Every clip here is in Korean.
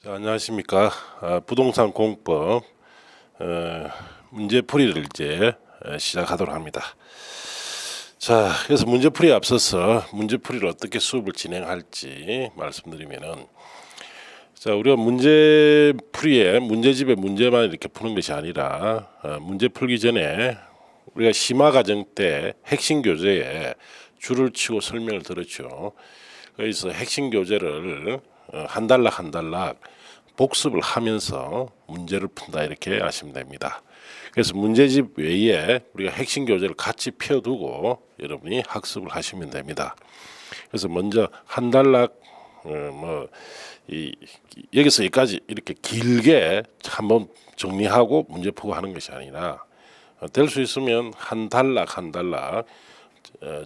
안녕하십니까. 부동산 공법 문제풀이를 이제 시작하도록 합니다. 자, 그래서 문제풀이에 앞서서 문제풀이를 어떻게 수업을 진행할지 말씀드리면은, 자, 우리가 문제풀이에 문제집에 문제만 이렇게 푸는 것이 아니라 문제 풀기 전에 우리가 심화 과정 때 핵심 교재에 줄을 치고 설명을 들었죠. 그래서 핵심 교재를 한 단락 한 단락 복습을 하면서 문제를 푼다 이렇게 아시면 됩니다. 그래서 문제집 외에 우리가 핵심 교재를 같이 펴두고 여러분이 학습을 하시면 됩니다. 그래서 먼저 한 단락 여기서 여기까지 이렇게 길게 한번 정리하고 문제 풀고 하는 것이 아니라 될 수 있으면 한 단락 한 단락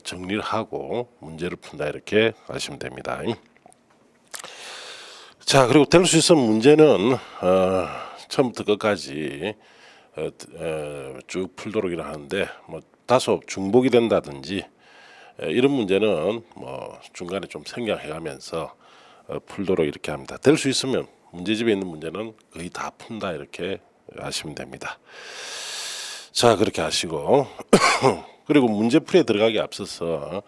정리를 하고 문제를 푼다 이렇게 아시면 됩니다. 자, 그리고 될 수 있으면 문제는 처음부터 끝까지 쭉 풀도록 하는데, 뭐 다소 중복이 된다든지 이런 문제는 뭐 중간에 좀 생략해가면서 풀도록 이렇게 합니다. 될 수 있으면 문제집에 있는 문제는 거의 다 푼다 이렇게 하시면 됩니다. 자, 그렇게 하시고 그리고 문제풀이에 들어가기 앞서서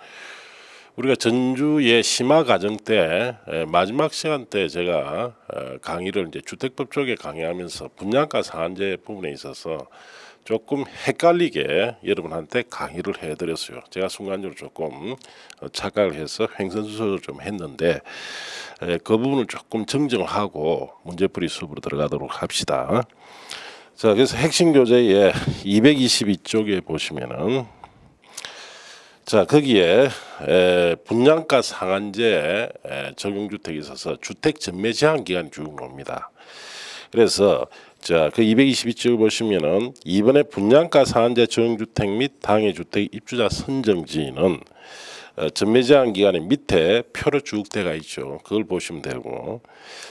우리가 전주의 심화 과정 때 마지막 시간 때 제가 강의를 이제 주택법 쪽에 강의하면서 분양가 상한제 부분에 있어서 조금 헷갈리게 여러분한테 강의를 해드렸어요. 제가 순간적으로 조금 착각을 해서 횡설수설을 좀 했는데 그 부분을 조금 정정하고 문제풀이 수업으로 들어가도록 합시다. 자, 그래서 핵심 교재의 222쪽에 보시면은, 자, 거기에 분양가 상한제 적용주택에 있어서 주택 전매 제한 기간이 쭉 옵니다. 그래서 자, 그 222쪽을 보시면은 이번에 분양가 상한제 적용주택 및 당해주택 입주자 선정지는 전매 제한 기간에 밑에 표로 쭉 돼가 있죠. 그걸 보시면 되고,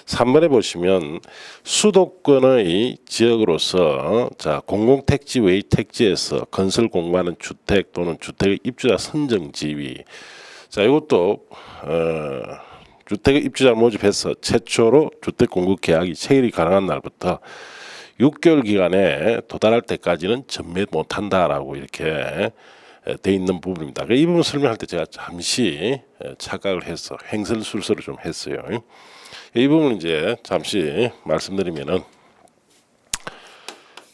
3번에 보시면 수도권의 지역으로서 자, 공공택지 외의 택지에서 건설 공부하는 주택 또는 주택의 입주자 선정 지위. 자, 이것도 주택의 입주자 모집해서 최초로 주택 공급 계약이 체결이 가능한 날부터 6개월 기간에 도달할 때까지는 전매 못한다라고 이렇게 돼 있는 부분입니다. 이 부분 설명할 때 제가 잠시 착각을 해서 횡설수설을 좀 했어요. 이 부분 이제 잠시 말씀드리면은,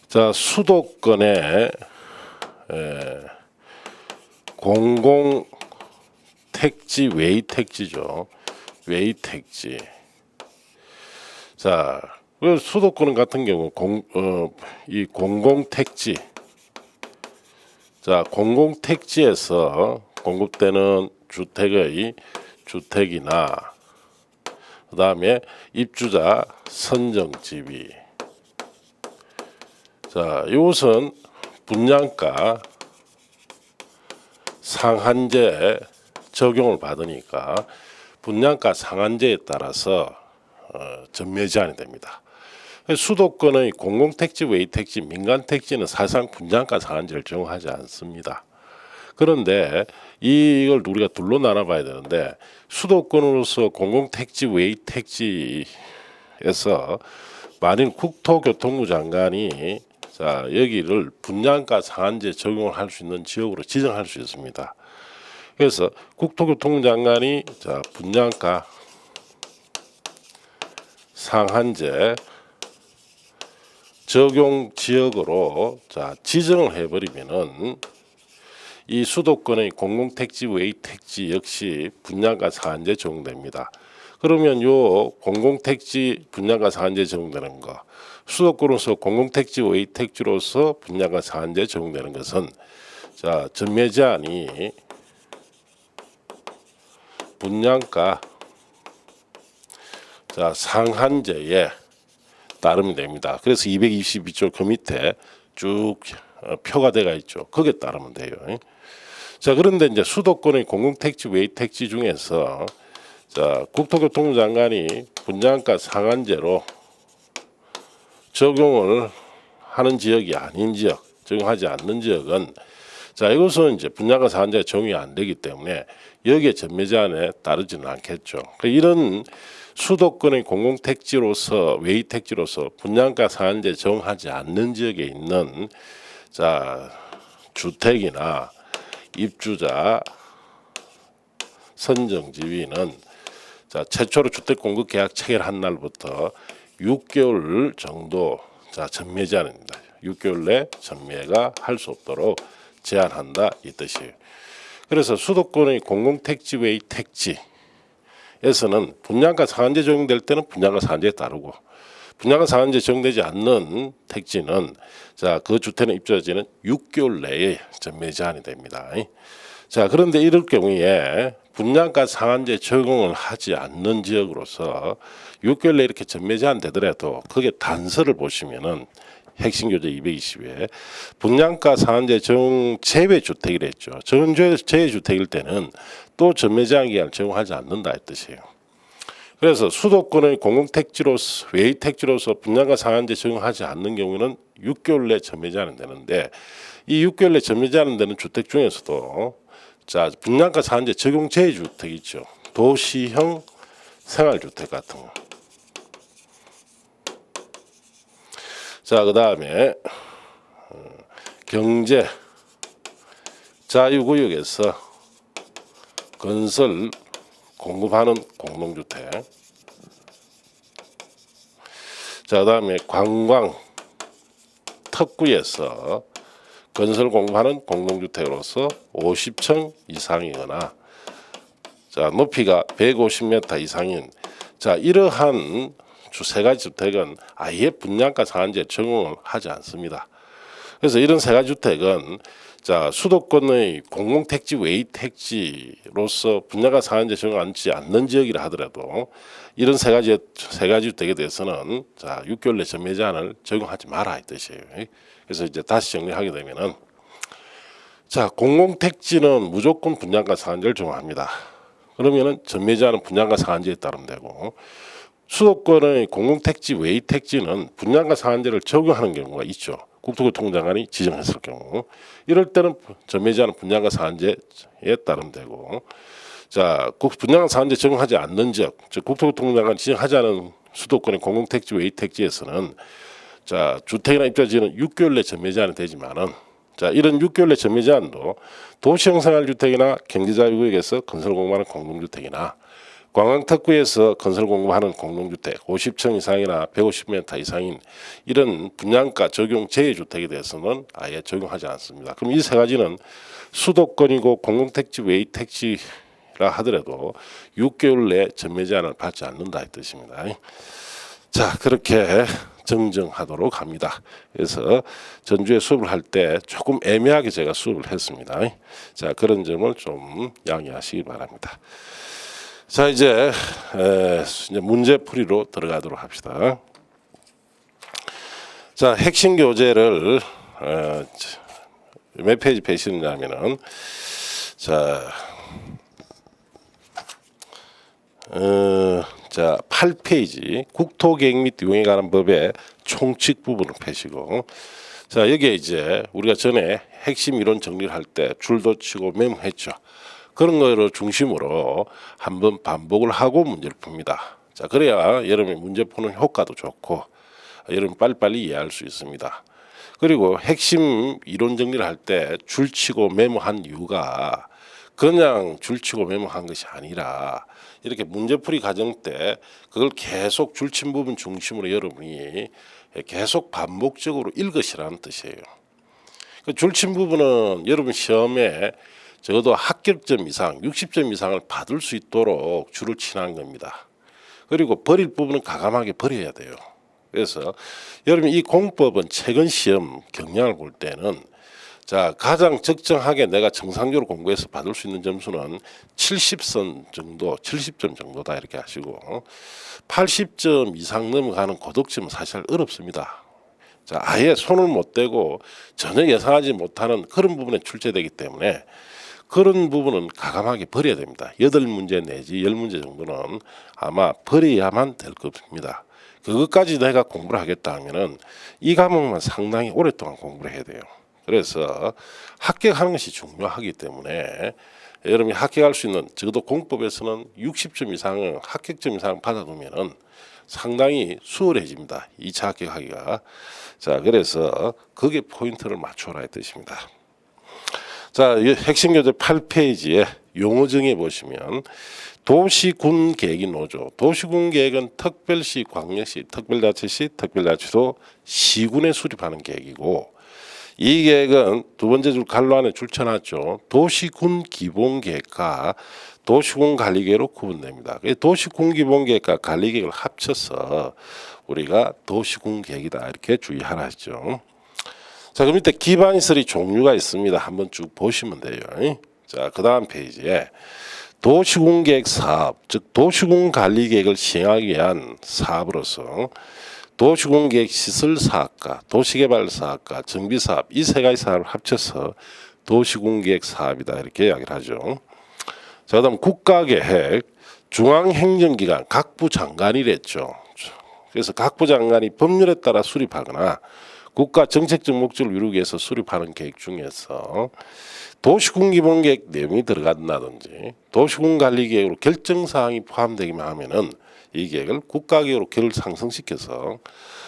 자, 수도권의 공공 택지 외의 택지죠. 외의 택지. 자, 수도권 같은 경우 이 공공 택지. 자, 공공택지에서 공급되는 주택이나 그 다음에 입주자 선정 지위. 자, 이것은 분양가 상한제 적용을 받으니까 분양가 상한제에 따라서 전매 제한이 됩니다. 수도권의 공공택지 외의 택지, 민간택지는 사실상 분양가 상한제를 적용하지 않습니다. 그런데 이걸 우리가 둘로 나눠봐야 되는데, 수도권으로서 공공택지 외의 택지에서 만일 국토교통부 장관이 자, 여기를 분양가 상한제 적용을 할 수 있는 지역으로 지정할 수 있습니다. 그래서 국토교통부 장관이 자, 분양가 상한제 적용 지역으로 자, 지정을 해버리면은 이 수도권의 공공택지 외의 택지 역시 분양가 상한제 적용됩니다. 그러면 요 공공택지 분양가 상한제 적용되는 거, 수도권으로서 공공택지 외의 택지로서 분양가 상한제 적용되는 것은 자, 전매 제한이 분양가 자, 상한제에 따르면 됩니다. 그래서 222쪽 그 밑에 쭉 표가 되어 있죠. 거기에 따르면 돼요. 자, 그런데 이제 수도권의 공공택지 외의 택지 중에서 자, 국토교통부 장관이 분양가 상한제로 적용을 하는 지역이 아닌 지역, 적용하지 않는 지역은 자, 이것은 이제 분양가 상한제가 적용이 안 되기 때문에 여기에 전매 제한에 따르지는 않겠죠. 이런 수도권의 공공택지로서 외의택지로서 분양가 상한제 적용하지 않는 지역에 있는 자 주택이나 입주자 선정 지위는 자 최초로 주택 공급 계약 체결한 날부터 6개월 정도 자 전매 제한입니다. 6개월 내 전매가 할 수 없도록 제한한다 이 뜻이에요. 그래서 수도권의 공공택지 외의 택지에서는 분양가 상한제 적용될 때는 분양가 상한제에 따르고 분양가 상한제 적용되지 않는 택지는 자 그 주택의 입주자지는 6개월 내에 전매 제한이 됩니다. 자 그런데 이럴 경우에 분양가 상한제 적용을 하지 않는 지역으로서 6개월 내에 이렇게 전매 제한 되더라도 거기에 단서를 보시면은 핵심 교재 220에 분양가 상한제 적용 제외 주택이랬죠. 적용 제외 주택일 때는 또 전매 제한 기한을 적용하지 않는다 이 뜻이에요. 그래서 수도권의 공공택지로서 외의택지로서 분양가 상한제 적용하지 않는 경우에는 6개월 내 전매 제한은 되는데 이 6개월 내 전매 제한은 되는 주택 중에서도 자 분양가 상한제 적용 제외 주택 있죠. 도시형 생활주택 같은 거. 자 그다음에 경제 자유구역에서 건설 공급하는 공동주택. 자 그다음에 관광 특구에서 건설 공급하는 공동주택으로서 50층 이상이거나 자 높이가 150m 이상인 자 이러한 세 가지 주택은 아예 분양가 상한제 적용을 하지 않습니다. 그래서 이런 세 가지 주택은 자 수도권의 공공택지 외의 택지로서 분양가 상한제 적용하지 않는 지역이라 하더라도 이런 세 가지 주택에 대해서는 자 6개월 내 전매 제한을 적용하지 마라 이 뜻이에요. 그래서 이제 다시 정리하게 되면은 자 공공택지는 무조건 분양가 상한제를 적용합니다. 그러면은 전매 제한은 분양가 상한제에 따르면 되고 수도권의 공공택지 외의 택지는 분양가 상한제를 적용하는 경우가 있죠. 국토교통부 장관이 지정했을 경우 이럴 때는 전매 제한은 분양가 상한제에 따르면 되고 자 분양가 상한제 적용하지 않는 지역 즉 국토교통부 장관이 지정하지 않은 수도권의 공공택지 외의 택지에서는 자 주택이나 입주자지는 6개월 내 전매 제한이 되지만은 자 이런 6개월 내 전매 제한도 도시형 생활주택이나 경제자유구역에서 건설 공급하는 공동주택이나 관광특구에서 건설 공급하는 공동주택 50층 이상이나 150m 이상인 이런 분양가 적용 제외 주택에 대해서는 아예 적용하지 않습니다. 그럼 이 세 가지는 수도권이고 공공택지 외의 택지라 하더라도 6개월 내 전매 제한을 받지 않는다 이 뜻입니다. 자 그렇게 정정하도록 합니다. 그래서 전주에 수업을 할 때 조금 애매하게 제가 수업을 했습니다. 자 그런 점을 좀 양해하시기 바랍니다. 자 이제 문제풀이로 들어가도록 합시다. 자 핵심 교재를 몇 페이지 펴시느냐면은 자 8페이지 국토계획 및 이용에 관한 법의 총칙 부분을 펴시고 자 여기에 이제 우리가 전에 핵심 이론 정리를 할 때 줄도 치고 메모했죠. 그런 거를 중심으로 한번 반복을 하고 문제를 풉니다. 자 그래야 여러분이 문제 푸는 효과도 좋고 여러분 빨리빨리 이해할 수 있습니다. 그리고 핵심 이론 정리를 할 때 줄치고 메모한 이유가 그냥 줄치고 메모한 것이 아니라 이렇게 문제풀이 과정 때 그걸 계속 줄친 부분 중심으로 여러분이 계속 반복적으로 읽으시라는 뜻이에요. 그 줄친 부분은 여러분 시험에 적어도 합격점 이상 60점 이상을 받을 수 있도록 줄을 치는 겁니다. 그리고 버릴 부분은 과감하게 버려야 돼요. 그래서 여러분 이 공법은 최근 시험 경향을 볼 때는 자 가장 적정하게 내가 정상적으로 공부해서 받을 수 있는 점수는 70선 정도 70점 정도다 이렇게 하시고 80점 이상 넘어가는 고득점은 사실 어렵습니다. 자 아예 손을 못 대고 전혀 예상하지 못하는 그런 부분에 출제되기 때문에 그런 부분은 과감하게 버려야 됩니다. 8문제 내지 10문제 정도는 아마 버려야만 될 겁니다. 그것까지 내가 공부를 하겠다 하면은 이 과목만 상당히 오랫동안 공부를 해야 돼요. 그래서 합격하는 것이 중요하기 때문에 여러분이 합격할 수 있는 적어도 공법에서는 60점 이상 합격점 이상 받아두면은 상당히 수월해집니다. 2차 합격하기가. 자, 그래서 거기에 포인트를 맞춰라 이 뜻입니다. 자, 핵심 교재 8페이지에 용어 정의 보시면 도시군 계획이 노조. 도시군 계획은 특별시, 광역시, 특별자치시, 특별자치도 시군에 수립하는 계획이고, 이 계획은 두 번째 줄 갈로 안에 줄쳐놨죠. 도시군 기본계획과 도시군 관리계획으로 구분됩니다. 도시군 기본계획과 관리계획을 합쳐서 우리가 도시군 계획이다 이렇게 주의하라 했죠. 자, 그럼 밑에 기반시설의 종류가 있습니다. 한번 쭉 보시면 돼요. 자, 그 다음 페이지에 도시군계획 사업, 즉 도시군관리계획을 시행하기 위한 사업으로서 도시군계획 시설사업과 도시개발사업과 정비사업 이 세 가지 사업을 합쳐서 도시군계획 사업이다 이렇게 이야기를 하죠. 자, 그다음 국가계획, 중앙행정기관 각부 장관이랬죠. 그래서 각부 장관이 법률에 따라 수립하거나 국가 정책적 목적을 이루기 위해서 수립하는 계획 중에서 도시군 기본계획 내용이 들어간다든지 도시군 관리계획으로 결정사항이 포함되기만 하면은 이 계획을 국가계획으로 결을 상승시켜서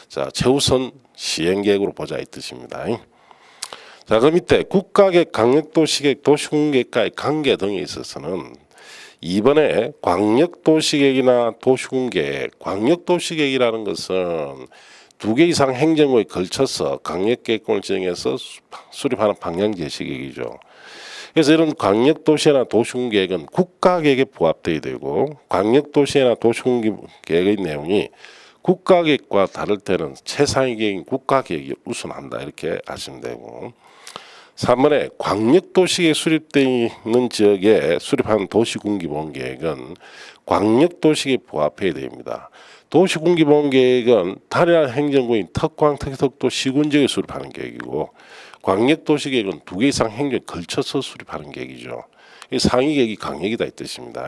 자, 최우선 시행계획으로 보자 이 뜻입니다. 자, 그 밑에 국가계획, 강력도시계획, 도시군계획과의 관계 등에 있어서는 이번에 광역도시계획이나 도시군계획, 광역도시계획이라는 것은 2개 이상 행정구에 걸쳐서 강력계획권을 지정해서 수립하는 방향제시계획이죠. 그래서 이런 광역도시나 도시군계획은 국가계획에 부합되어야 되고 광역도시나 도시군계획의 내용이 국가계획과 다를 때는 최상위 계획인 국가계획이 우선한다 이렇게 아시면 되고 3번에 광역도시계획 수립되어 있는 지역에 수립하는 도시군기본계획은 광역도시계획에 부합해야 됩니다. 도시군기본계획은 단일한 행정구인 특광, 특특도 시군지역에 수립하는 계획이고 광역도시계획은 2개 이상 행정에 걸쳐서 수립하는 계획이죠. 상위 계획이 강력이다 이 뜻입니다.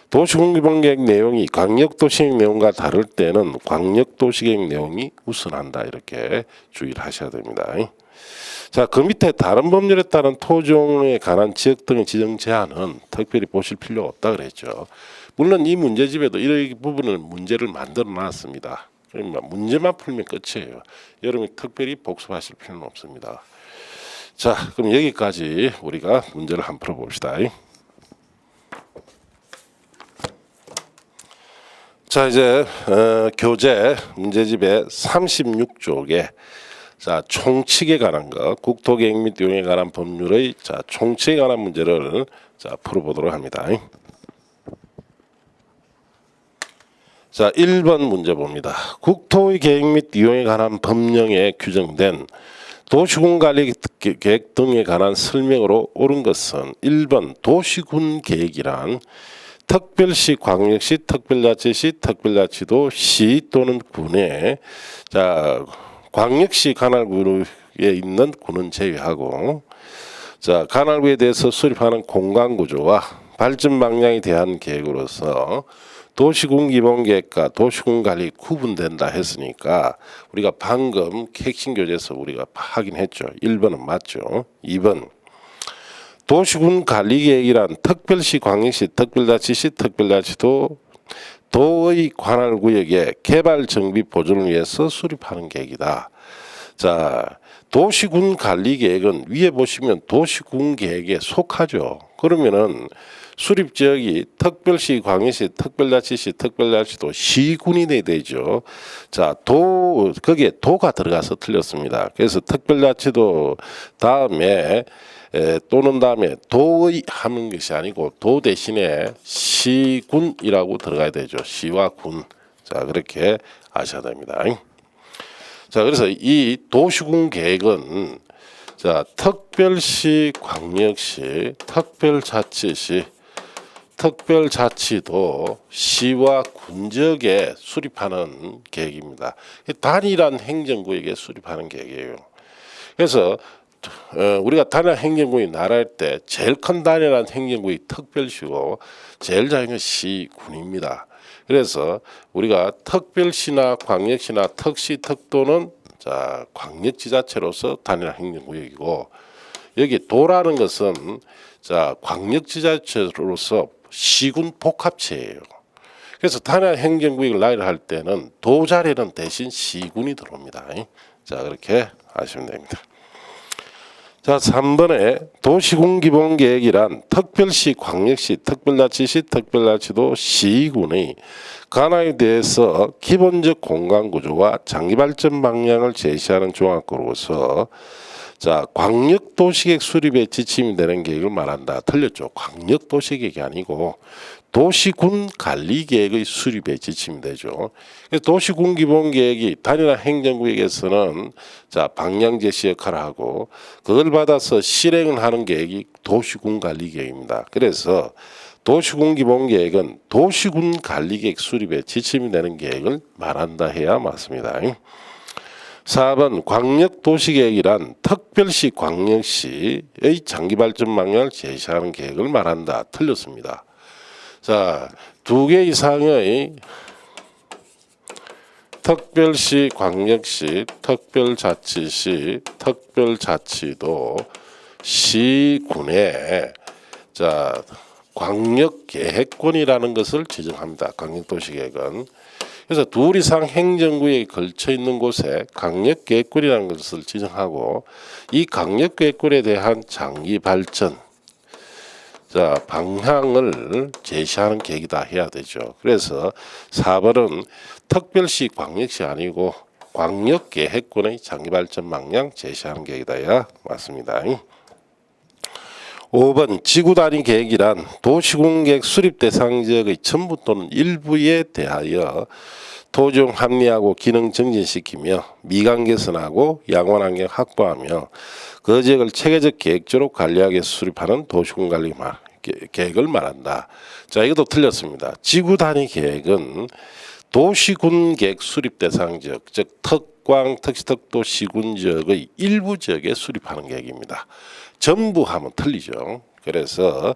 도시군기본계획 내용이 광역도시계획 내용과 다를 때는 광역도시계획 내용이 우선한다 이렇게 주의를 하셔야 됩니다. 자, 그 밑에 다른 법률에 따른 토종에 관한 지역 등의 지정 제한은 특별히 보실 필요가 없다 그랬죠. 물론 이 문제집에도 이런 부분을 문제를 만들어 놨습니다. 그러니까 문제만 풀면 끝이에요. 여러분이 특별히 복습하실 필요는 없습니다. 자, 그럼 여기까지 우리가 문제를 한번 풀어봅시다. 자, 이제 교재 문제집의 36쪽에 자, 총칙에 관한 것, 국토계획 및 이용에 관한 법률의 자, 총칙에 관한 문제를 자, 풀어보도록 합니다. 자, 1번 문제 봅니다. 국토의 계획 및 이용에 관한 법령에 규정된 도시군 관리 계획 등에 관한 설명으로 옳은 것은 1번 도시군 계획이란 특별시, 광역시, 특별자치시, 특별자치도, 시 또는 군에 자, 광역시 관할구에 있는 군은 제외하고 자, 관할구에 대해서 수립하는 공간구조와 발전 방향에 대한 계획으로서 도시군 기본계획과 도시군 관리 구분된다 했으니까 우리가 방금 핵심 교재에서 우리가 확인했죠. 1번은 맞죠. 2번 도시군 관리계획이란 특별시, 광역시, 특별자치시, 특별자치도 도의 관할구역의 개발 정비 보존을 위해서 수립하는 계획이다. 자, 도시군 관리계획은 위에 보시면 도시군 계획에 속하죠. 그러면은 수립 지역이 특별시, 광역시, 특별자치시, 특별자치도 시군이 돼야 되죠. 자, 거기에 도가 들어가서 틀렸습니다. 그래서 특별자치도 다음에 또는 다음에 도의 하는 것이 아니고 도 대신에 시군이라고 들어가야 되죠. 시와 군. 자, 그렇게 아셔야 됩니다. 자, 그래서 이 도시군 계획은 자, 특별시, 광역시, 특별자치시, 특별자치도 시와 군 지역에 수립하는 계획입니다. 단일한 행정구역에 수립하는 계획이에요. 그래서 우리가 단일한 행정구역 나라할 때 제일 큰 단일한 행정구역이 특별시고 제일 작은 건 시군입니다. 그래서 우리가 특별시나 광역시나 특시, 특도는 자, 광역지자체로서 단일한 행정구역이고 여기 도라는 것은 자, 광역지자체로서 시군 복합체예요. 그래서 단위 행정구역을 나열할 때는 도 자리는 대신 시군이 들어옵니다. 자, 그렇게 아시면 됩니다. 자, 3번에 도시군기본계획이란 특별시, 광역시, 특별자치시, 특별자치도, 시군의 관할에 대해서 기본적 공간구조와 장기발전 방향을 제시하는 종합구로서 자, 광역도시계획 수립의 지침이 되는 계획을 말한다. 틀렸죠. 광역도시계획이 아니고 도시군관리계획의 수립의 지침이 되죠. 도시군기본계획이 단위나 행정구역에서는 자, 방향 제시 역할을 하고 그걸 받아서 실행을 하는 계획이 도시군관리계획입니다. 그래서 도시군기본계획은 도시군관리계획 수립의 지침이 되는 계획을 말한다 해야 맞습니다. 4번 광역도시계획이란 특별시, 광역시의 장기발전 방향을 제시하는 계획을 말한다. 틀렸습니다. 자, 2개 이상의 특별시, 광역시, 특별자치시, 특별자치도, 시군에 자, 광역계획권이라는 것을 지정합니다. 광역도시계획은. 그래서 2 이상 행정구역이 걸쳐 있는 곳에 광역계획권이라는 것을 지정하고 이 광역계획권에 대한 장기 발전 자, 방향을 제시하는 계획이다 해야 되죠. 그래서 4번은 특별시, 광역시 아니고 광역계획권의 장기 발전 방향 제시하는 계획이다 해야 맞습니다. 5번 지구단위 계획이란 도시공계획 수립 대상 지역의 전부 또는 일부에 대하여 토종 합리하고 기능 정진시키며 미관 개선하고 양원 환경 확보하며 그 지역을 체계적 계획적으로 관리하게 수립하는 도시군관리 계획을 말한다. 자, 이것도 틀렸습니다. 지구단위 계획은 도시군계획 수립 대상 지역, 즉 특광, 특시, 특도, 시군 지역의 일부 지역에 수립하는 계획입니다. 전부 하면 틀리죠. 그래서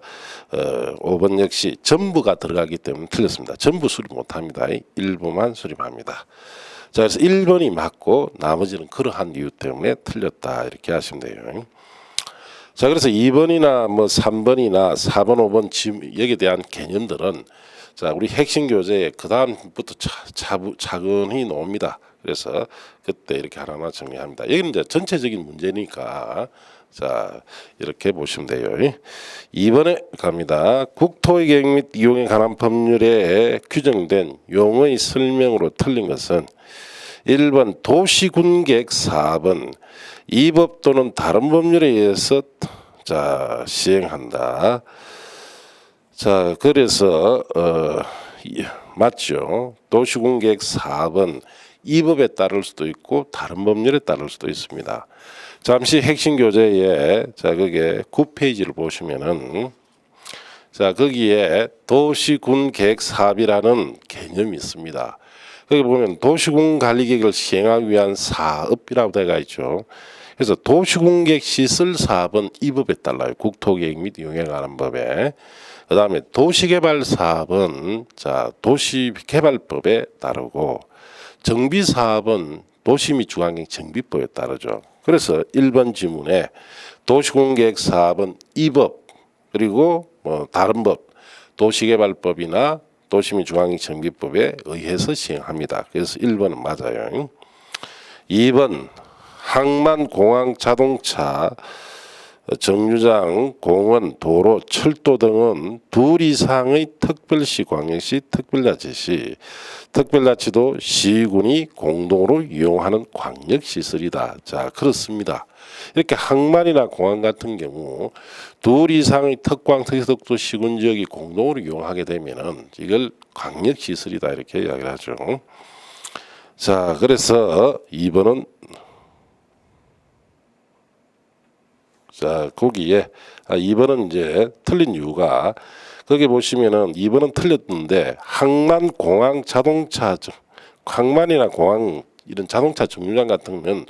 5번 역시 전부가 들어가기 때문에 틀렸습니다. 전부 수립 못합니다. 일부만 수립합니다. 자, 그래서 1번이 맞고 나머지는 그러한 이유 때문에 틀렸다 이렇게 하시면 돼요. 자, 그래서 2번이나 뭐 3번이나 4번, 5번 여기에 대한 개념들은 자, 우리 핵심 교재에 그 다음부터 차근히 나옵니다. 그래서 그때 이렇게 하나하나 정리합니다. 여기는 이제 전체적인 문제니까 자, 이렇게 보시면 돼요. 2번에 갑니다. 국토의 계획 및 이용에 관한 법률에 규정된 용어의 설명으로 틀린 것은 1번 도시군계획 4번 이 법 또는 다른 법률에 의해서 자, 시행한다. 자, 그래서 맞죠. 도시군계획 4번 이 법에 따를 수도 있고 다른 법률에 따를 수도 있습니다. 잠시 핵심 교재에 자, 그게 9페이지를 보시면은 자, 거기에 도시군계획 사업이라는 개념이 있습니다. 거기 보면 도시군 관리계획을 시행하기 위한 사업이라고 되어 있죠. 그래서 도시군계획 시설 사업은 이 법에 따라요. 국토계획 및 이용에 관한 법에. 그 다음에 도시개발 사업은 자, 도시개발법에 따르고 정비사업은 도시 및 주관경 정비법에 따르죠. 그래서 1번 지문에 도시군계획 사업은 이 법 그리고 뭐 다른 법 도시개발법이나 도시 및 주관경 정비법에 의해서 시행합니다. 그래서 1번은 맞아요. 2번 항만, 공항, 자동차, 정류장, 공원, 도로, 철도 등은 2 이상의 특별시, 광역시, 특별자치시, 특별자치도, 시군이 공동으로 이용하는 광역시설이다. 자, 그렇습니다. 이렇게 항만이나 공항 같은 경우 2 이상의 특광, 특수특도, 시군 지역이 공동으로 이용하게 되면은 이걸 광역시설이다 이렇게 이야기를 하죠. 자, 그래서 2번은 자, 거기에 2번은 이제 틀린 이유가 거기 보시면은 2번은 틀렸는데 항만, 공항, 자동차, 항만이나 공항 이런 자동차 정류장 같은 경우는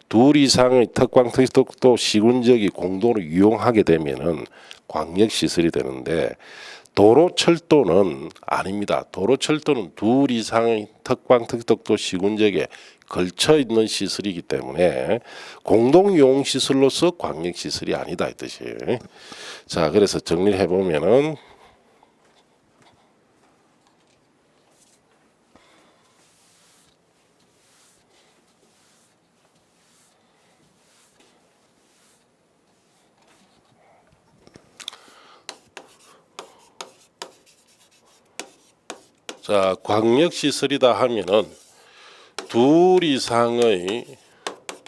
2 이상의 특광, 특수특도, 시군 지역이 공동으로 이용하게 되면은 광역시설이 되는데 도로철도는 아닙니다. 도로철도는 둘 이상의 턱광 특덕도 시군지역에 걸쳐 있는 시설이기 때문에 공동이용 시설로서 광역 시설이 아니다 이 뜻이에요. 자, 그래서 정리를 해보면은 자, 광역시설이다 하면은 둘 이상의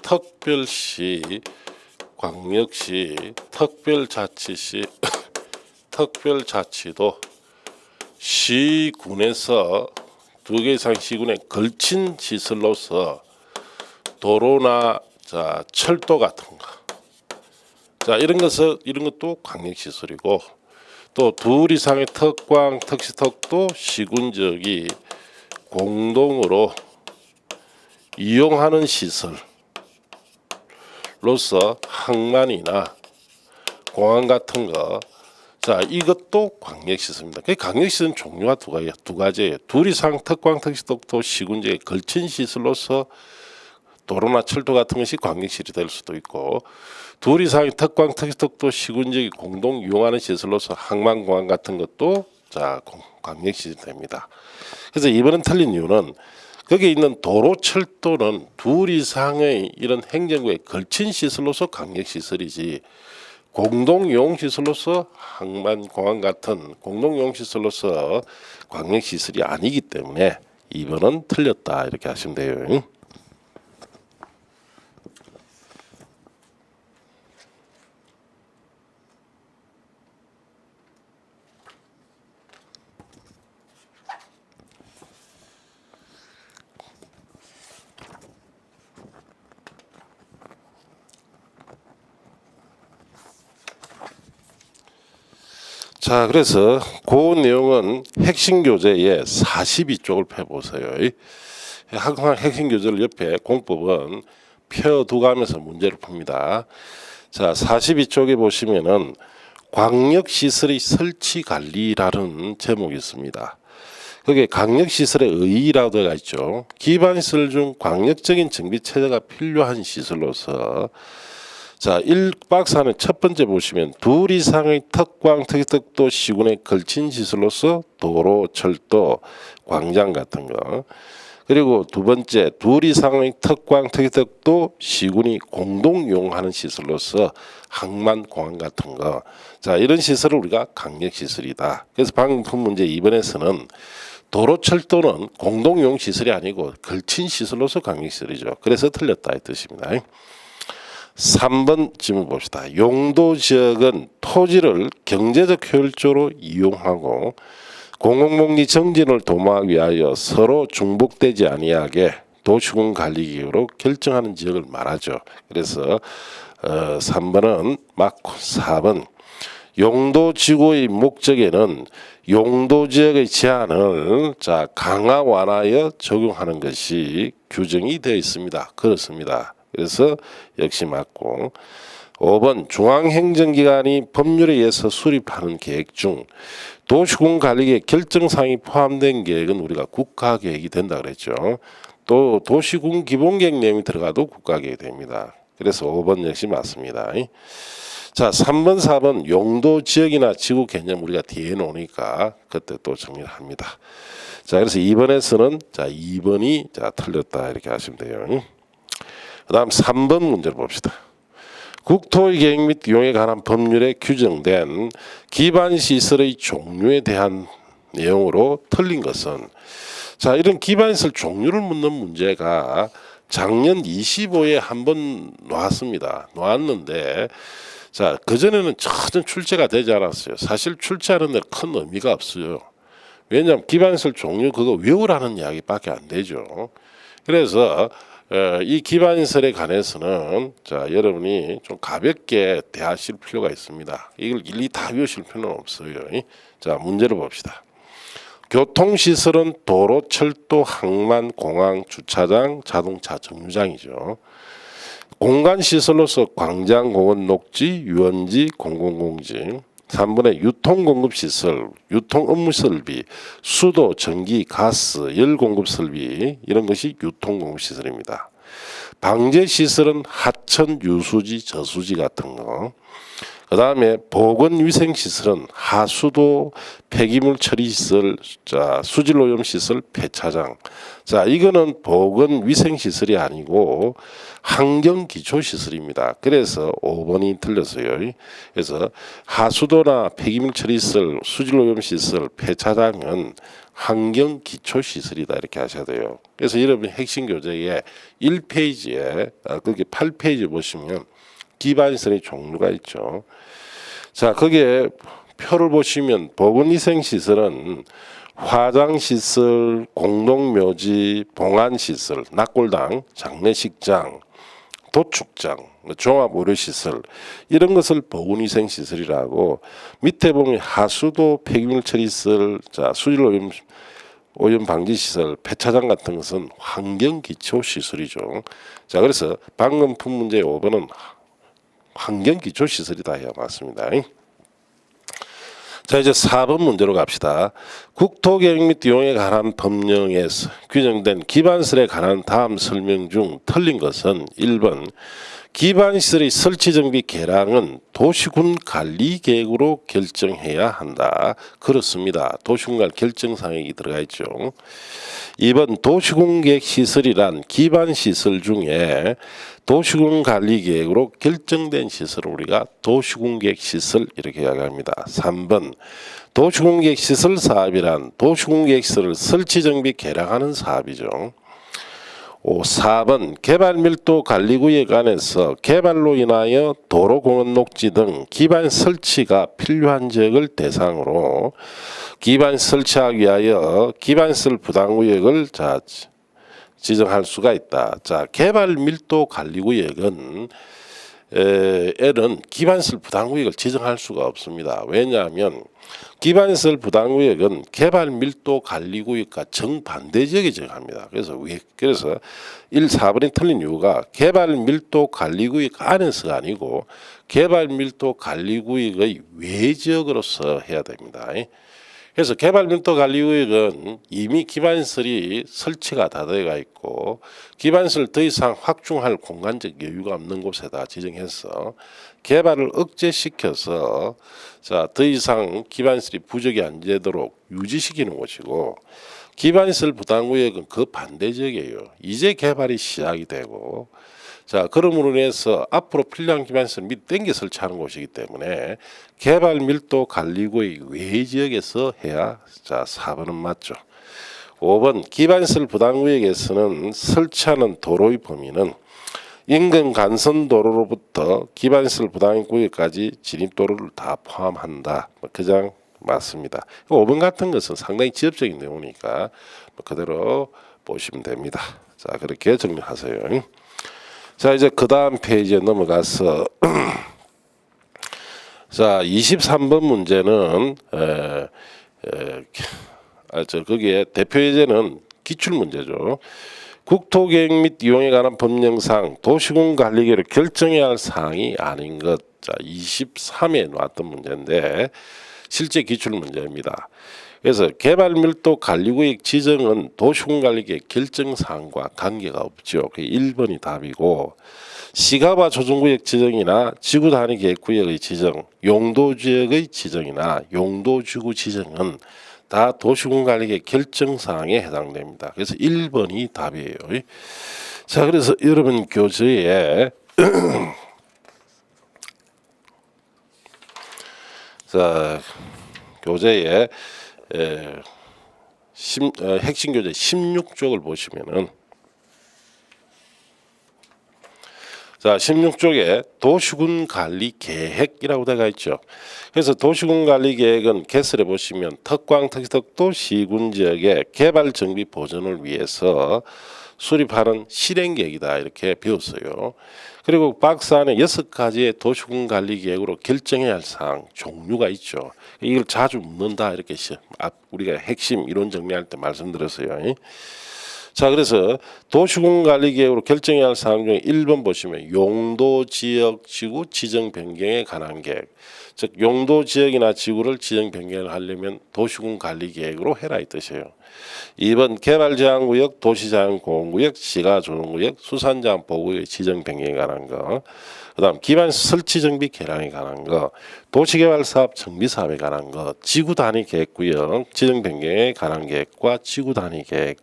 특별시, 광역시, 특별자치시, 특별자치도 시군에서 두 개 이상 시군에 걸친 시설로서 도로나 자 철도 같은 거, 자 이런 것도 광역시설이고, 또 둘 이상의 특광, 특시특도 시군적이 공동으로 이용하는 시설로서 항만이나 공항 같은 거, 자 이것도 광역시설입니다. 광역시설은 종류가 두 가지예요. 둘 이상 특광, 특시특도 시군적에 걸친 시설로서 도로나 철도 같은 것이 광역시설이 될 수도 있고, 둘 이상의 특광, 특시특도 시군적이 공동 이용하는 시설로서 항만공항 같은 것도 자 광역시설이 됩니다. 그래서 이번엔 틀린 이유는 거기에 있는 도로, 철도는 둘 이상의 이런 행정구에 걸친 시설로서 광역시설이지, 공동이용시설로서 항만공항 같은 공동이용시설로서 광역시설이 아니기 때문에 2번은 틀렸다 이렇게 하시면 돼요. 자, 그래서 그 내용은 핵심 교재의 42쪽을 펴보세요. 항상 핵심 교재를 옆에 공법은 펴두가면서 문제를 풉니다. 자, 42쪽에 보시면은 광역시설의 설치 관리라는 제목이 있습니다. 거기에 광역시설의 의의라고 되어 있죠. 기반시설 중 광역적인 정비체제가 필요한 시설로서, 자 1박사는 첫 번째 보시면 둘 이상의 특광, 특시특도 시군에 걸친 시설로서 도로, 철도, 광장 같은 거, 그리고 두 번째 둘 이상의 특광, 특시특도 시군이 공동 이용하는 시설로서 항만, 공항 같은 거, 자 이런 시설을 우리가 광역시설이다. 그래서 방금 푼 문제 2번에서는 도로, 철도는 공동 이용 시설이 아니고 걸친 시설로서 광역시설이죠. 그래서 틀렸다 이 뜻입니다. 3번 질문 봅시다. 용도지역은 토지를 경제적 효율적으로 이용하고 공공복리 정진을 도모하기 위하여 서로 중복되지 아니하게 도시군 관리기구로 결정하는 지역을 말하죠. 그래서 3번은 맞고, 4번 용도지구의 목적에는 용도지역의 제한을 자 강화 완화하여 적용하는 것이 규정이 되어 있습니다. 그렇습니다. 그래서 역시 맞고, 5번 중앙행정기관이 법률에 의해서 수립하는 계획 중 도시군 관리계획 결정사항이 포함된 계획은 우리가 국가계획이 된다 그랬죠. 또 도시군 기본계획 내용이 들어가도 국가계획이 됩니다. 그래서 5번 역시 맞습니다. 자 3번 4번 용도지역이나 지구 개념 우리가 뒤에 놓으니까 그때 또 정리를 합니다. 자 그래서 2번에서는 자 2번이 자 틀렸다 이렇게 하시면 돼요. 그 다음 3번 문제를 봅시다. 국토의 계획 및 이용에 관한 법률에 규정된 기반시설의 종류에 대한 내용으로 틀린 것은, 자 이런 기반시설 종류를 묻는 문제가 작년 25에 한번 나왔는데, 자 그전에는 전혀 출제가 되지 않았어요. 사실 출제하는 데 큰 의미가 없어요. 왜냐하면 기반시설 종류 그거 외우라는 이야기밖에 안 되죠. 그래서 이 기반시설에 관해서는 자 여러분이 좀 가볍게 대하실 필요가 있습니다. 이걸 일일이 다 외우실 필요는 없어요. 자 문제를 봅시다. 교통시설은 도로, 철도, 항만, 공항, 주차장, 자동차 정류장이죠. 공간시설로서 광장, 공원, 녹지, 유원지, 공공공지, 3번에 유통공급시설, 유통업무설비, 수도, 전기, 가스, 열공급설비 이런 것이 유통공급시설입니다. 방제시설은 하천, 유수지, 저수지 같은 거. 그 다음에 보건위생시설은 하수도, 폐기물 처리시설, 자, 수질오염시설, 폐차장. 자, 이거는 보건위생시설이 아니고 환경기초시설입니다. 그래서 5번이 틀렸어요. 그래서 하수도나 폐기물 처리시설, 수질오염시설, 폐차장은 환경기초시설이다 이렇게 하셔야 돼요. 그래서 여러분 핵심 교재에 1페이지에 거기 8페이지 보시면 기반시설의 종류가 있죠. 자, 거기에 표를 보시면 보건위생시설은 화장시설, 공동묘지, 봉안시설, 낙골당, 장례식장, 도축장, 종합의료시설 이런 것을 보건위생시설이라고, 밑에 보면 하수도, 폐기물 처리시설, 자, 수질오염 방지시설, 폐차장 같은 것은 환경기초시설이죠. 자, 그래서 방금 푼 문제 5번은 환경기초시설이다 해야 맞습니다. 자, 이제 4번 문제로 갑시다. 국토계획 및 이용에 관한 법령에서 규정된 기반시설에 관한 다음 설명 중 틀린 것은 1번 기반시설의 설치 정비 개량은 도시군 관리계획으로 결정해야 한다. 그렇습니다. 도시군관 결정사항이 들어가 있죠. 2번 도시군계획시설이란 기반시설 중에 도시군 관리계획으로 결정된 시설을 우리가 도시군계획시설 이렇게 이야기합니다. 3번 도시군계획시설 사업이란 도시군계획시설을 설치정비 개량하는 사업이죠. 4번 개발밀도 관리구역 안에서 개발로 인하여 도로, 공원, 녹지 등 기반 설치가 필요한 지역을 대상으로 기반 설치하기 위하여 기반시설 부담구역을 지정할 수가 있다. 자, 개발밀도 관리구역은 에는 기반시설 부담구역을 지정할 수가 없습니다. 왜냐하면 기반시설 부담구역은 개발밀도 관리구역과 정반대 지역에 지정합니다. 그래서 1, 4번이 틀린 이유가 개발밀도 관리구역 안에서가 아니고 개발밀도 관리구역의 외지역으로서 해야 됩니다. 그래서 개발밀도 관리구역은 이미 기반시설이 설치가 다 되어 있고 기반시설 더 이상 확충할 공간적 여유가 없는 곳에다 지정해서 개발을 억제시켜서 더 이상 기반시설이 부족이 안 되도록 유지시키는 곳이고, 기반시설 부담구역은 그 반대 지역이에요. 이제 개발이 시작이 되고, 그러므로 인해서 앞으로 필요한 기반시설 밑 땡겨 설치하는 곳이기 때문에 개발 밀도 관리구역 외 지역에서 해야 4번은 맞죠. 5번 기반시설 부담구역에서는 설치하는 도로의 범위는 인근 간선도로로부터 기반시설 부담구역까지 진입도로를 다 포함한다. 그냥 맞습니다. 5번 같은 것은 상당히 지엽적인 내용이니까 그대로 보시면 됩니다. 그렇게 정리하세요. 자, 이제 그 다음 페이지에 넘어가서 23번 문제는 거기에 대표 예제는 기출 문제죠. 국토계획 및 이용에 관한 법령상 도시군 관리계획을 결정해야 할 사항이 아닌 것. 23에 나왔던 문제인데 실제 기출 문제입니다. 그래서 개발밀도 관리구역 지정은 도시군관리계획 결정사항과 관계가 없죠. 1번이 답이고, 시가바 조정구역 지정이나 지구단위계획구역의 지정, 용도지역의 지정이나 용도지구 지정은 다 도시군관리계획 결정사항에 해당됩니다. 그래서 1번이 답이에요. 자, 그래서 여러분 교재에 교재에 핵심 교재 16쪽을 보시면은 16쪽에 도시군 관리 계획이라고 되어 있죠. 그래서 도시군 관리 계획은 개설해 보시면 특광 특특도 시군 지역의 개발 정비 보전을 위해서 수립하는 실행 계획이다 이렇게 배웠어요. 그리고 박스 안에 6가지의 도시군 관리 계획으로 결정해야 할 사항 종류가 있죠. 이걸 자주 묻는다 이렇게 우리가 핵심 이론 정리할 때 말씀드렸어요. 자, 그래서 도시공간관리계획으로 결정해야 할 사항 중에 1번 보시면 용도 지역 지구 지정 변경에 관한 계획. 즉 용도 지역이나 지구를 지정 변경을 하려면 도시공간관리계획으로 해라 이 뜻이에요. 2번 개발제한구역, 도시자연공원구역, 시가조정구역, 수산자원보호구역 지정 변경에 관한 거. 그다음 기반 설치 정비 개량에 관한 거, 도시개발사업 정비사업에 관한 거, 지구단위 계획구역 지정 변경에 관한 계획과 지구단위 계획.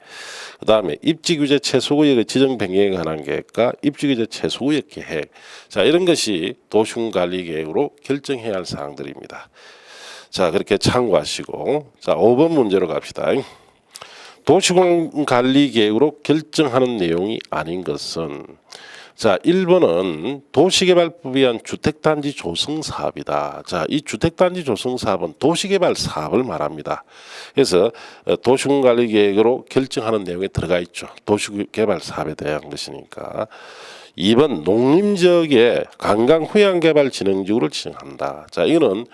그다음에 입지규제 최소구역의 지정 변경에 관한 계획과 입지규제 최소구역 계획. 자, 이런 것이 도시공간관리계획으로 결정해야 할 사항들입니다. 자, 그렇게 참고하시고, 자, 5번 문제로 갑시다. 도시공간관리계획으로 결정하는 내용이 아닌 것은, 자, 1번은 도시개발법에 의한 주택단지 조성 사업이다. 자, 이 주택단지 조성 사업은 도시개발 사업을 말합니다. 그래서 도시공간관리계획으로 결정하는 내용에 들어가 있죠. 도시개발 사업에 대한 것이니까. 2번 농림지역의 관광휴양개발진흥지구를 지정한다. 자, 이거는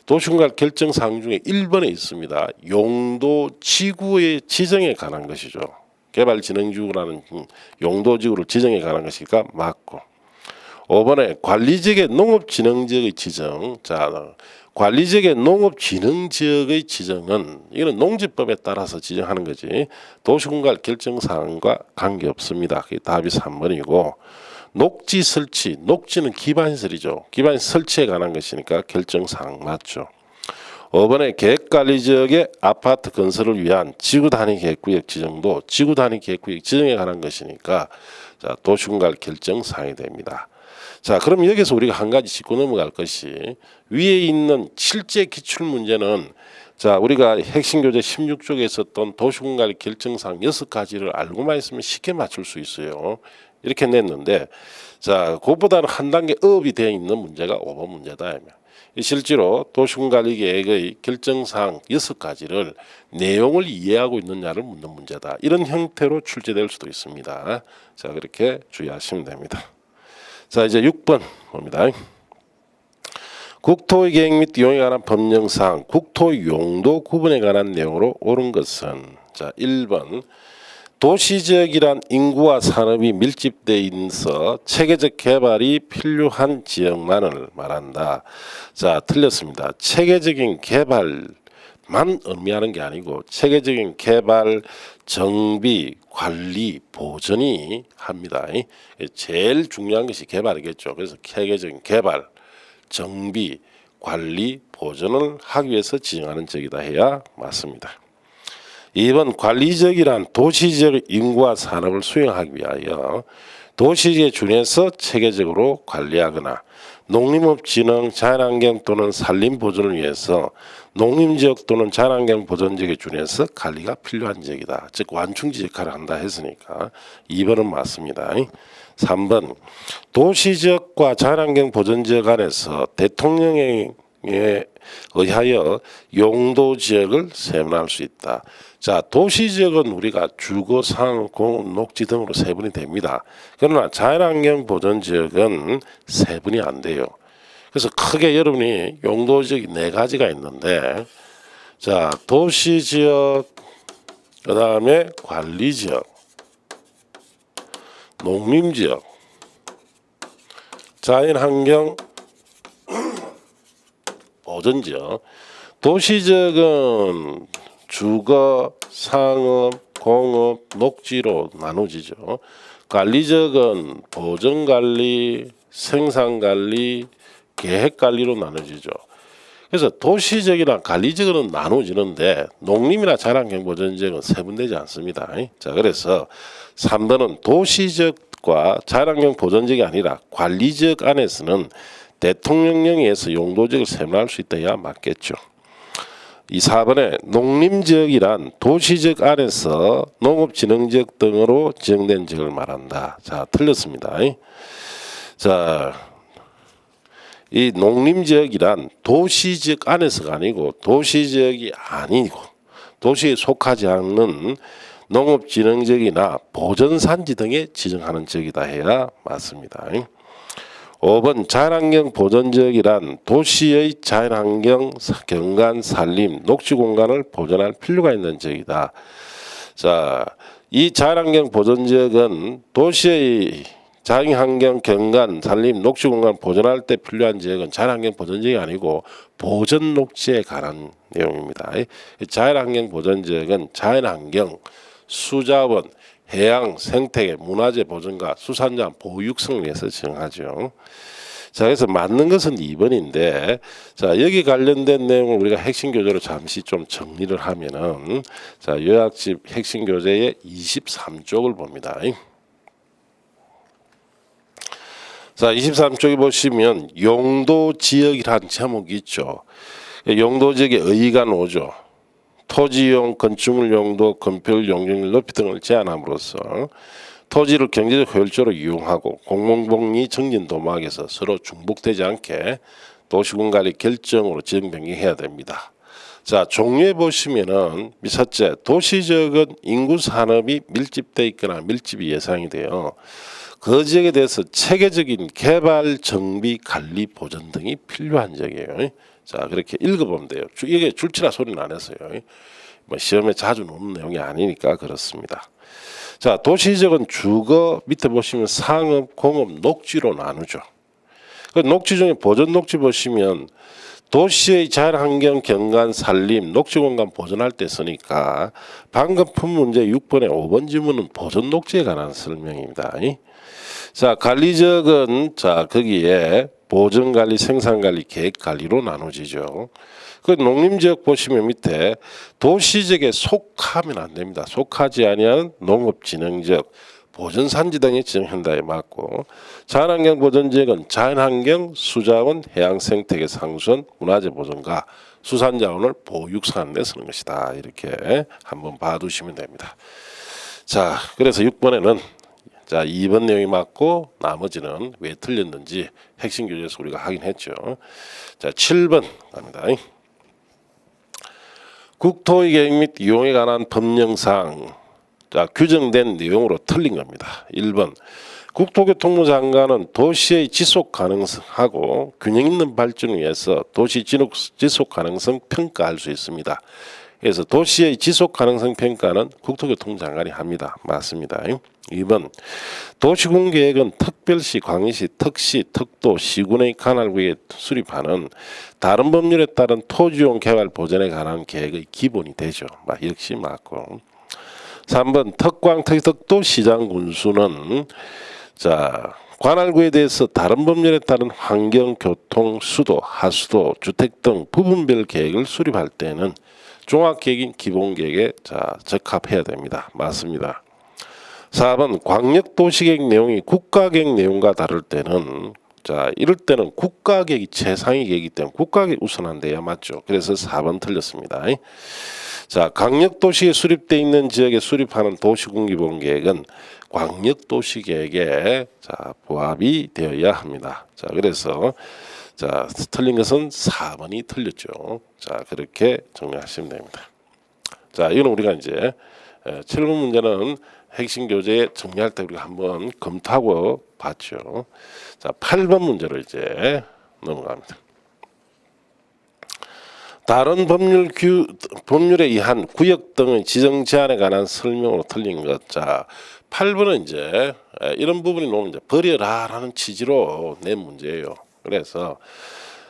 도시공간 결정 사항 중에 1번에 있습니다. 용도 지구의 지정에 관한 것이죠. 개발진흥지구라는 용도지구를 지정해 관한 것이니까 맞고. 5번에 관리지역의 농업진흥지역의 지정. 자, 관리지역의 농업진흥지역의 지정은 이거는 농지법에 따라서 지정하는 거지 도시공간 결정사항과 관계없습니다. 그게 답이 3번이고. 녹지 설치, 녹지는 기반시설이죠. 기반시설 설치에 관한 것이니까 결정사항 맞죠. 5번에 계획관리지역의 아파트 건설을 위한 지구단위 계획구역 지정도 지구단위 계획구역 지정에 관한 것이니까 자, 도시공간 결정사항이 됩니다. 자, 그럼 여기서 우리가 한 가지 짚고 넘어갈 것이 위에 있는 실제 기출문제는 자, 우리가 핵심교재 16쪽에 있었던 도시공간 결정사항 6가지를 알고만 있으면 쉽게 맞출 수 있어요. 이렇게 냈는데 자, 그것보다는 한 단계 업이 되어 있는 문제가 5번 문제다. 실제로 도시공간관리계획의 결정사항 6가지를 내용을 이해하고 있느냐를 묻는 문제다. 이런 형태로 출제될 수도 있습니다. 자, 그렇게 주의하시면 됩니다. 자, 이제 6번 봅니다. 국토의 계획 및 이용에 관한 법령사항, 국토의 용도 구분에 관한 내용으로 옳은 것은 자, 1번 도시지역이란 인구와 산업이 밀집되어 있어 체계적 개발이 필요한 지역만을 말한다. 자, 틀렸습니다. 체계적인 개발만 의미하는 게 아니고 체계적인 개발, 정비, 관리, 보전이 합니다. 제일 중요한 것이 개발이겠죠. 그래서 체계적인 개발, 정비, 관리, 보전을 하기 위해서 지정하는 지역이다 해야 맞습니다. 2번 관리지역이란 도시지역의 인구와 산업을 수용하기 위하여 도시지역에 준해서 체계적으로 관리하거나 농림업진흥, 자연환경 또는 산림보존을 위해서 농림지역 또는 자연환경 보존지역에 준해서 관리가 필요한 지역이다. 즉 완충지 역할을 한다 했으니까 2번은 맞습니다. 3번 도시지역과 자연환경 보존지역 안에서 대통령에 의하여 용도지역을 세분할 수 있다. 자, 도시지역은 우리가 주거, 상업, 공업, 녹지 등으로 세분이 됩니다. 그러나 자연환경 보존지역은 세분이 안 돼요. 그래서 크게 여러분이 용도지역이 4가지가 있는데 자, 도시지역, 그 다음에 관리지역, 농림지역, 자연환경 보존지역. 도시지역은 주거, 상업, 공업, 녹지로 나누지죠. 관리지역은 보존관리, 생산관리, 계획관리로 나누지죠. 그래서 도시지역이나 관리지역은 나누지는데 농림이나 자연환경 보존지역은 세분되지 않습니다. 자, 그래서 3번은 도시지역과 자연환경 보존지역이 아니라 관리지역 안에서는 대통령령에 의해서 용도지역을 세분할 수 있다야 맞겠죠. 이 4번에 농림지역이란 도시지역 안에서 농업진흥지역 등으로 지정된 지역을 말한다. 자, 틀렸습니다. 자, 이 농림지역이란 도시지역 안에서가 아니고 도시지역이 아니고 도시에 속하지 않는 농업진흥지역이나 보전산지 등에 지정하는 지역이다 해야 맞습니다. 5번 자연환경 보존지역이란 도시의 자연환경, 경관, 산림, 녹지공간을 보존할 필요가 있는 지역이다. 자, 이 자연환경 보존지역은 도시의 자연환경 경관, 산림, 녹지공간 보존할 때 필요한 지역은 자연환경 보존지역이 아니고 보전녹지에 관한 내용입니다. 자연환경 보존지역은 자연환경, 수자원, 해양, 생태계, 문화재 보존과 수산자원 보호 육성을 위해서 지정하죠. 자, 그래서 맞는 것은 2번인데, 자, 여기 관련된 내용을 우리가 핵심 교재로 잠시 좀 정리를 하면은, 자, 요약집 핵심 교재의 23쪽을 봅니다. 자, 23쪽에 보시면 용도 지역이라는 제목이 있죠. 용도 지역에 의의가 나오죠. 토지용, 건축물 용도, 건폐율, 용적률 높이 등을 제한함으로써 토지를 경제적 효율적으로 이용하고 공공복리 정진 도모하기위해서 서로 중복되지 않게 도시군관리 결정으로 지정 변경해야 됩니다. 자, 종류에 보시면은 첫째, 도시지역은 인구 산업이 밀집돼 있거나 밀집이 예상이 돼요. 그 지역에 대해서 체계적인 개발, 정비, 관리, 보전 등이 필요한 지역이에요. 자, 그렇게 읽어보면 돼요. 이게 줄치라 소리는 안 했어요. 뭐 시험에 자주 나오는 내용이 아니니까 그렇습니다. 자, 도시지역은 주거, 밑에 보시면 상업, 공업, 녹지로 나누죠. 그 녹지 중에 보전 녹지 보시면 도시의 자연환경, 경관, 산림, 녹지공간 보존할 때 쓰니까 방금 푼 문제 6번에 5번 지문은 보전 녹지에 관한 설명입니다. 자, 관리지역은 자, 거기에 보전관리, 생산관리, 계획관리로 나눠지죠. 그 농림지역 보시면 밑에 도시지역에 속하면 안 됩니다. 속하지 아니한 농업진흥지역, 보전산지 등이 지정한다에 맞고, 자연환경 보전지역은 자연환경, 수자원, 해양생태계 상수원, 문화재 보존과 수산자원을 보호 육성하는 데 쓰는 것이다. 이렇게 한번 봐두시면 됩니다. 자, 그래서 6번에는 자, 2번 내용이 맞고 나머지는 왜 틀렸는지 핵심 교재에서 우리가 확인했죠. 자, 7번 갑니다. 국토의 계획 및 이용에 관한 법령상 자, 규정된 내용으로 틀린 겁니다. 1번 국토교통부 장관은 도시의 지속 가능성하고 균형 있는 발전을 위해서 도시 지속 가능성 평가할 수 있습니다. 그래서 도시의 지속 가능성 평가는 국토교통부 장관이 합니다. 맞습니다. 2번 도시군계획은 특별시, 광역시, 특시, 특도, 시군의 관할구에 수립하는 다른 법률에 따른 토지용 개발 보전에 관한 계획의 기본이 되죠. 역시 맞고. 3번 특광, 특도, 시장, 군수는 자, 관할구에 대해서 다른 법률에 따른 환경, 교통, 수도, 하수도, 주택 등 부분별 계획을 수립할 때는 종합계획인 기본계획에 자, 적합해야 됩니다. 맞습니다. 4번 광역도시계획 내용이 국가계획 내용과 다를 때는 자, 이럴 때는 국가계획이 최상위 계획이기 때문에 국가계획 우선한대야 맞죠. 그래서 4번 틀렸습니다. 자, 광역도시에 수립되어 있는 지역에 수립하는 도시군기본계획은 광역도시계획에 자, 부합이 되어야 합니다. 자, 그래서 자, 틀린 것은 4번이 틀렸죠. 자, 그렇게 정리하시면 됩니다. 자, 이거는 우리가 이제 7번 문제는 핵심 교재에 정리할 때 우리가 한번 검토하고 봤죠. 자, 8번 문제로 이제 넘어갑니다. 다른 법률에 의한 구역 등의 지정 제한에 관한 설명으로 틀린 것. 자, 8번은 이제 이런 부분이 나오면 이제 버려라라는 취지로 낸 문제예요. 그래서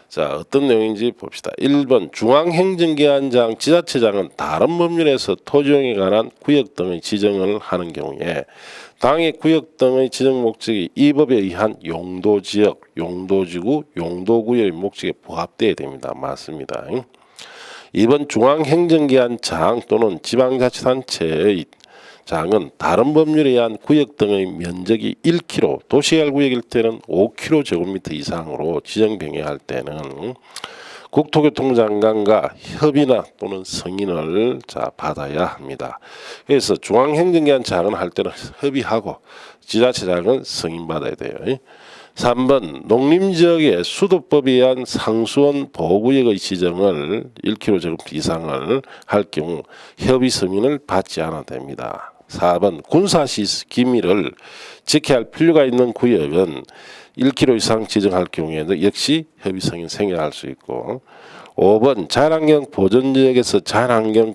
자, 어떤 내용인지 봅시다. 1번 중앙행정기관장, 지자체장은 다른 법률에서 토지용에 관한 구역 등의 지정을 하는 경우에 당의 구역 등의 지정 목적이 이 법에 의한 용도지역, 용도지구, 용도구역의 목적에 부합돼야 됩니다. 맞습니다. 2번 중앙행정기관장 또는 지방자치단체의 장은 다른 법률에 의한 구역 등의 면적이 1km, 도시개발구역일 때는 5km 이상으로 지정 변경할 때는 국토교통부 장관과 협의나 또는 승인을 자, 받아야 합니다. 그래서 중앙행정기관장은 할 때는 협의하고 지자체장은 승인받아야 돼요. 3번 농림지역의 수도법에 의한 상수원 보호구역의 지정을 1km 이상을 할 경우 협의 승인을 받지 않아도 됩니다. 4번 군사시 기밀을 지켜야 할 필요가 있는 구역은 1km 이상 지정할 경우에는 역시 협의 승인 생겨날 수 있고 5번 자연환경 보전지역에서 자연환경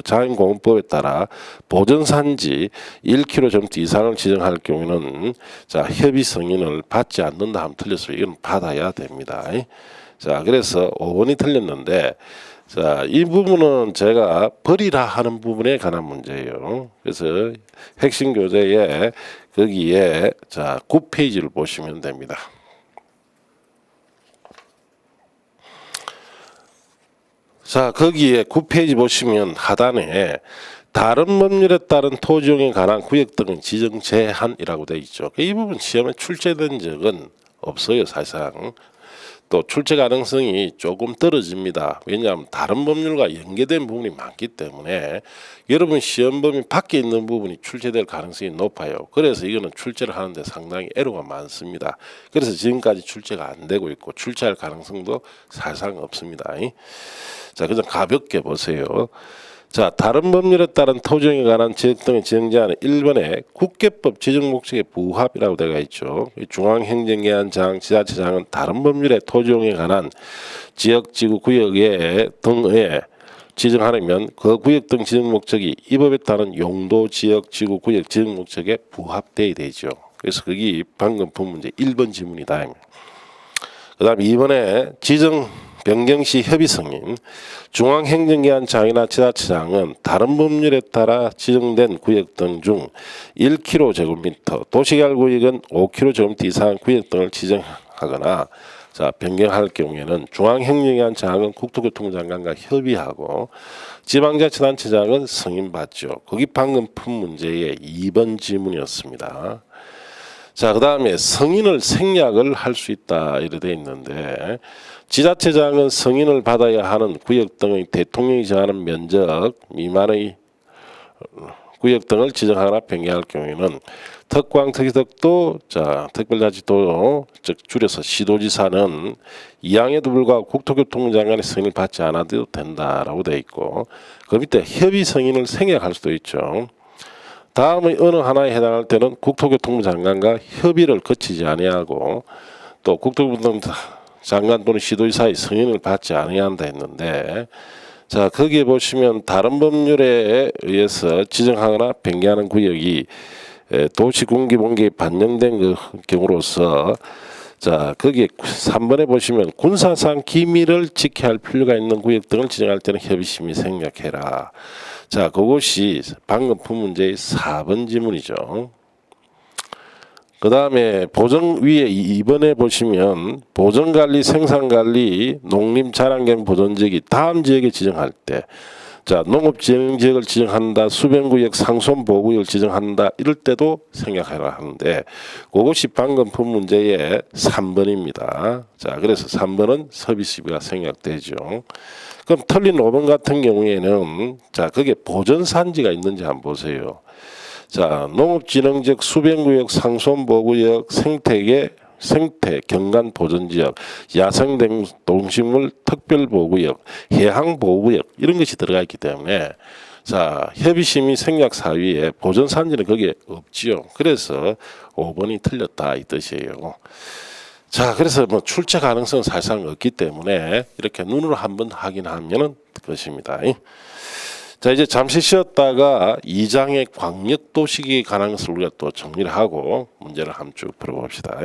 자연공원법에 따라 보전산지 1km 이상을 지정할 경우에는 자 협의 승인을 받지 않는다 하면 틀렸어요. 이건 받아야 됩니다. 자 그래서 5번이 틀렸는데 자 이 부분은 제가 버리라 하는 부분에 관한 문제예요. 그래서 핵심 교재에 거기에 자 9페이지를 보시면 됩니다. 자 거기에 9페이지 보시면 하단에 다른 법률에 따른 토지용에 관한 구역 등의 지정 제한이라고 되어 있죠. 이 부분 시험에 출제된 적은 없어요. 사실상 또 출제 가능성이 조금 떨어집니다. 왜냐하면 다른 법률과 연계된 부분이 많기 때문에 여러분 시험 범위 밖에 있는 부분이 출제될 가능성이 높아요. 그래서 이거는 출제를 하는데 상당히 애로가 많습니다. 그래서 지금까지 출제가 안 되고 있고 출제할 가능성도 사실상 없습니다. 자, 그냥 가볍게 보세요. 자, 다른 법률에 따른 토지용에 관한 지역 등의 지정 제한은 1번에 국계법 지정 목적의 부합이라고 되어 있죠. 중앙행정기관장, 지자체장은 다른 법률의 토지용에 관한 지역, 지구, 구역에 등에 지정하려면 그 구역 등 지정 목적이 이 법에 따른 용도, 지역, 지구, 구역 지정 목적에 부합돼야 되죠. 그래서 거기 방금 본 문제 1번 지문이다. 그 다음 2번에 지정 변경시 협의 승인 중앙행정기관장이나 지자체장은 다른 법률에 따라 지정된 구역 등 중 1km 도시개발구역은 5km 이상 구역 등을 지정하거나 자 변경할 경우에는 중앙행정기관장은 국토교통장관과 협의하고 지방자치단체장은 승인받죠. 거기 방금 푼 문제의 2번 지문이었습니다. 자, 그 다음에 승인을 생략을 할 수 있다 이렇게 돼 있는데 지자체장은 승인을 받아야 하는 구역 등의 대통령이 정하는 면적 미만의 구역 등을 지정하거나 변경할 경우에는 특광 특이특도 자 특별자치도 즉 줄여서 시도지사는 이항에도 불구하고 국토교통장관의 승인을 받지 않아도 된다라고 돼 있고 그 밑에 협의 승인을 생략할 수도 있죠. 다음의 어느 하나에 해당할 때는 국토교통부 장관과 협의를 거치지 아니하고 또 국토교통부 장관 또는 시도지사의 승인을 받지 아니한다 했는데 자 거기에 보시면 다른 법률에 의해서 지정하거나 변경하는 구역이 도시군기본계에 반영된 그 경우로서 자 거기에 3번에 보시면 군사상 기밀을 지켜야 할 필요가 있는 구역 등을 지정할 때는 협의심의 생략해라. 자 그것이 방금 푼 문제의 4번 지문이죠. 그 다음에 보정 위에 2번에 보시면 보정관리, 생산관리, 농림자랑경 보존지역이 다음 지역에 지정할 때 자 농업진흥지역을 지정한다, 수변구역, 상수원보호구역을 지정한다 이럴 때도 생각하라 하는데 그것이 방금 푼 문제의 3번입니다. 자 그래서 3번은 서비스비가 생략되죠. 그럼 틀린 5번 같은 경우에는 자 거기에 보전산지가 있는지 한번 보세요. 자 농업진흥지역, 수변구역, 상수원보호구역, 생태 경관 보존지역, 야생 동식물 특별보호구역, 해항보호구역 이런 것이 들어가 있기 때문에 자 협의심의 생략 사유에 보존산지는 거기에 없지요. 그래서 5번이 틀렸다 이 뜻이에요. 자 그래서 뭐 출제 가능성은 사실상 없기 때문에 이렇게 눈으로 한번 확인하면은 것입니다. 자 이제 잠시 쉬었다가 2장의 광역도시계에 관한 것을 우리가 또 정리를 하고 문제를 한번 쭉 풀어봅시다.